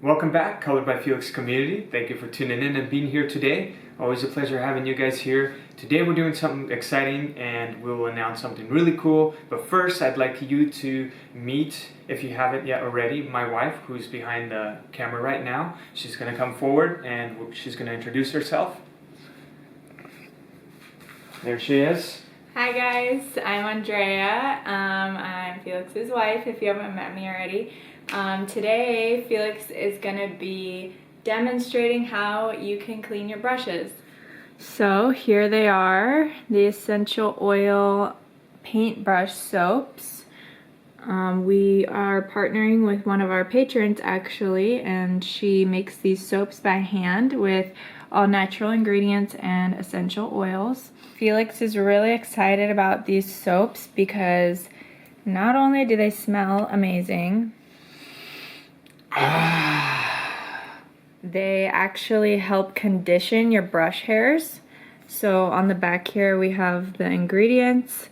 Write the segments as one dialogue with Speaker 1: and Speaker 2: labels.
Speaker 1: Welcome back, ColorByFeliks community. Thank you for tuning in and being here today. Always a pleasure having you guys here. Today we're doing something exciting and we'll announce something really cool. But first, I'd like you to meet, if you haven't yet already, my wife, who's behind the camera right now. She's going to come forward and she's going to introduce herself. There she is.
Speaker 2: Hi guys, I'm Andrea. I'm Felix's wife, if you haven't met me already. Today, Feliks is going to be demonstrating how you can clean your brushes. So here they are, the essential oil paintbrush soaps. We are partnering with one of our patrons actually, and she makes these soaps by hand with all natural ingredients and essential oils. Feliks is really excited about these soaps because not only do they smell amazing, they actually help condition your brush hairs. So on the back here we have the ingredients,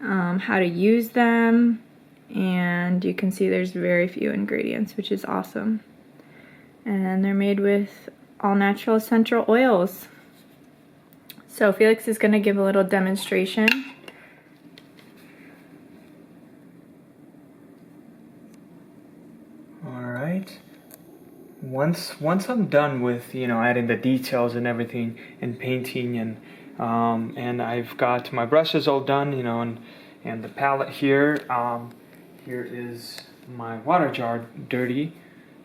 Speaker 2: how to use them, and you can see there's very few ingredients, which is awesome. And they're made with all natural essential oils. So Feliks is going to give a little demonstration.
Speaker 1: Alright. Once I'm done with, adding the details and everything and painting and I've got my brushes all done, and the palette here. Here is my water jar dirty,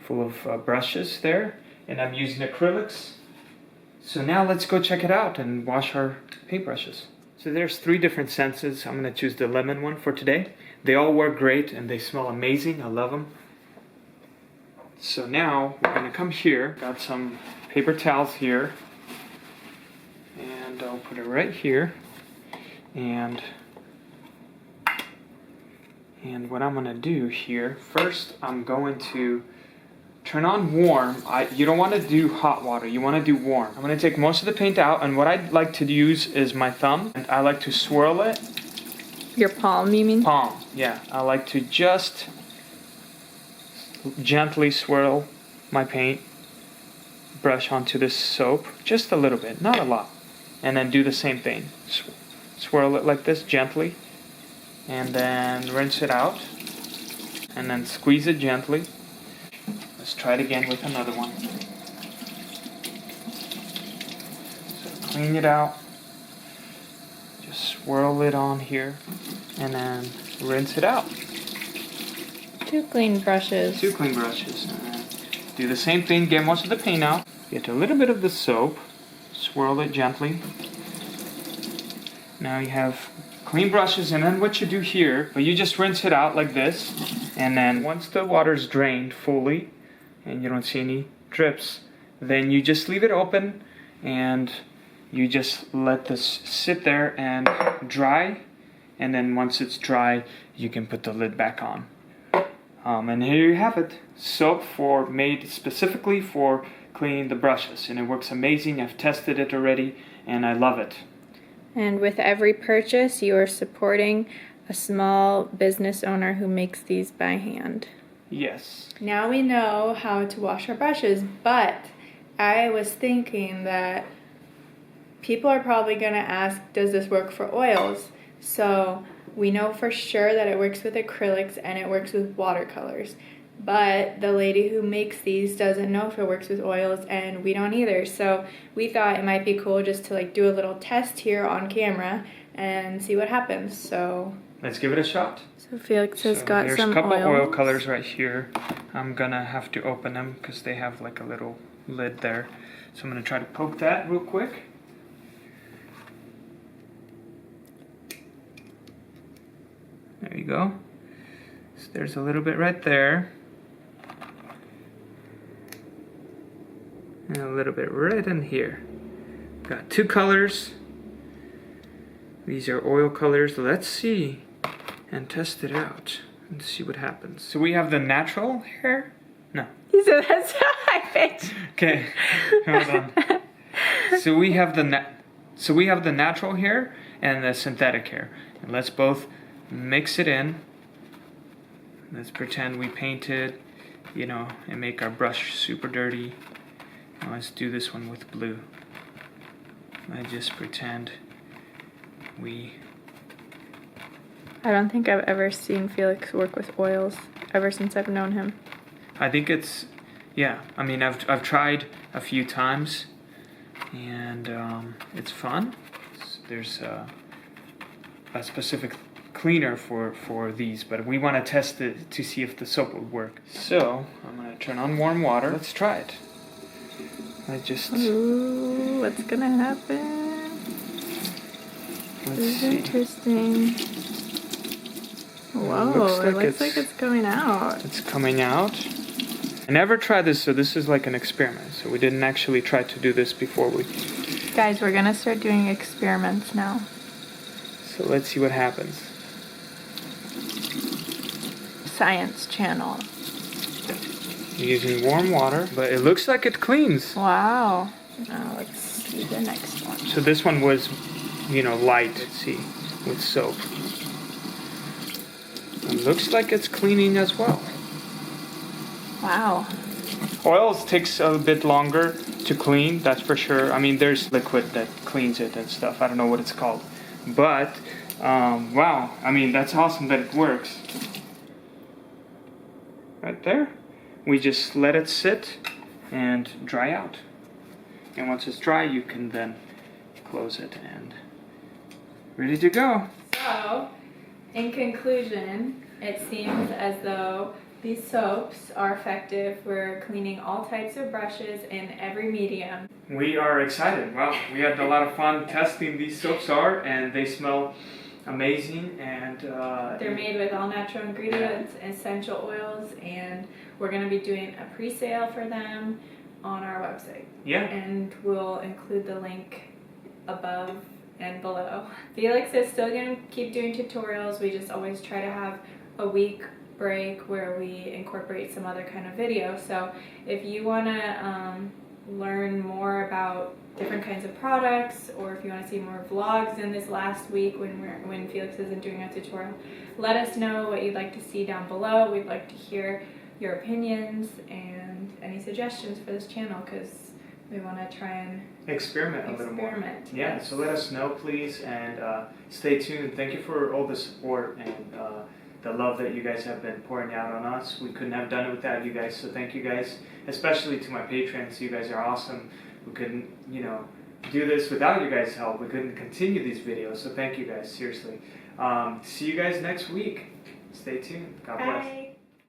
Speaker 1: full of brushes there, and I'm using acrylics. So now let's go check it out and wash our paintbrushes. So there's 3 different scents. I'm going to choose the lemon one for today. They all work great and they smell amazing. I love them. So now we're going to come here. Got some paper towels here. And I'll put it right here. And what I'm going to do here, first I'm going to turn on warm. You don't want to do hot water, you want to do warm. I'm going to take most of the paint out, and what I'd like to use is my thumb. And I like to swirl it.
Speaker 2: Your palm, you mean?
Speaker 1: Palm, yeah. I like to just gently swirl my paint brush onto this soap, just a little bit, not a lot. And then do the same thing. Swirl it like this, gently. And then rinse it out. And then squeeze it gently. Let's try it again with another one. So clean it out. Just swirl it on here. And then rinse it out.
Speaker 2: 2 clean brushes.
Speaker 1: 2 clean brushes. And then do the same thing, get most of the paint out. Get a little bit of the soap. Swirl it gently. Now you have clean brushes, and then what you do here, but you just rinse it out like this. And then once the water's drained fully, and you don't see any drips, then you just leave it open and you just let this sit there and dry, and then once it's dry you can put the lid back on. And here you have it, soap made specifically for cleaning the brushes, and it works amazing. I've tested it already and I love it.
Speaker 2: And with every purchase you are supporting a small business owner who makes these by hand.
Speaker 1: Yes.
Speaker 2: Now we know how to wash our brushes, but I was thinking that people are probably going to ask, does this work for oils? So we know for sure that it works with acrylics and it works with watercolors. But the lady who makes these doesn't know if it works with oils, and we don't either. So we thought it might be cool just to do a little test here on camera and see what happens. So
Speaker 1: let's give it a shot.
Speaker 2: So Feliks has got some
Speaker 1: There's a couple
Speaker 2: oils.
Speaker 1: oil colors right here. I'm gonna have to open them because they have like a little lid there. So I'm gonna try to poke that real quick. There you go. So there's a little bit right there. And a little bit right in here. Got 2 colors. These are oil colors. Let's see and test it out and see what happens. So we have the natural hair? No.
Speaker 2: You said that's high pitch.
Speaker 1: Okay, hold on. So we have the natural hair and the synthetic hair. And let's both mix it in. Let's pretend we painted you know, and make our brush super dirty. Now let's do this one with blue. I just pretend
Speaker 2: I don't think I've ever seen Feliks work with oils ever since I've known him.
Speaker 1: I think it's, yeah, I mean, I've tried a few times, and it's fun. There's a specific cleaner for these, but we want to test it to see if the soap would work. So I'm going to turn on warm water. Let's try it.
Speaker 2: Ooh, what's gonna happen?
Speaker 1: Let's
Speaker 2: This is
Speaker 1: see.
Speaker 2: interesting. Whoa, it looks like it's coming out.
Speaker 1: It's coming out. I never tried this, so this is like an experiment. So we didn't actually try to do this before we...
Speaker 2: Guys, we're gonna start doing experiments now.
Speaker 1: So let's see what happens.
Speaker 2: Science channel.
Speaker 1: Using warm water, but it looks like it cleans.
Speaker 2: Wow. Now let's see the next one.
Speaker 1: So this one was, you know, light, let's see, with soap. It looks like it's cleaning as well.
Speaker 2: Wow.
Speaker 1: Oils takes a bit longer to clean, that's for sure. I mean, there's liquid that cleans it and stuff. I don't know what it's called. But, wow, I mean, that's awesome that it works. Right there. We just let it sit and dry out. And once it's dry, you can then close it and ready to go.
Speaker 2: So, in conclusion, it seems as though these soaps are effective for cleaning all types of brushes in every medium.
Speaker 1: We are excited. Wow, we had a lot of fun testing these soaps and they smell amazing, and
Speaker 2: they're made with all natural ingredients, essential oils, and we're going to be doing a pre-sale for them on our website.
Speaker 1: Yeah.
Speaker 2: And we'll include the link above and below. Feliks is still going to keep doing tutorials. We just always try to have a week break where we incorporate some other kind of video. So if you want to learn more about different kinds of products, or if you want to see more vlogs in this last week when Feliks isn't doing a tutorial, let us know what you'd like to see down below. We'd like to hear your opinions and any suggestions for this channel, because we want to try and
Speaker 1: experiment a little more. Yeah,
Speaker 2: yes.
Speaker 1: so let us know, please, and stay tuned. Thank you for all the support and the love that you guys have been pouring out on us. We couldn't have done it without you guys, so thank you guys, especially to my patrons. You guys are awesome. We couldn't, you know, do this without you guys' help. We couldn't continue these videos, so thank you guys, seriously. See you guys next week. Stay tuned. God bless.
Speaker 2: Bye.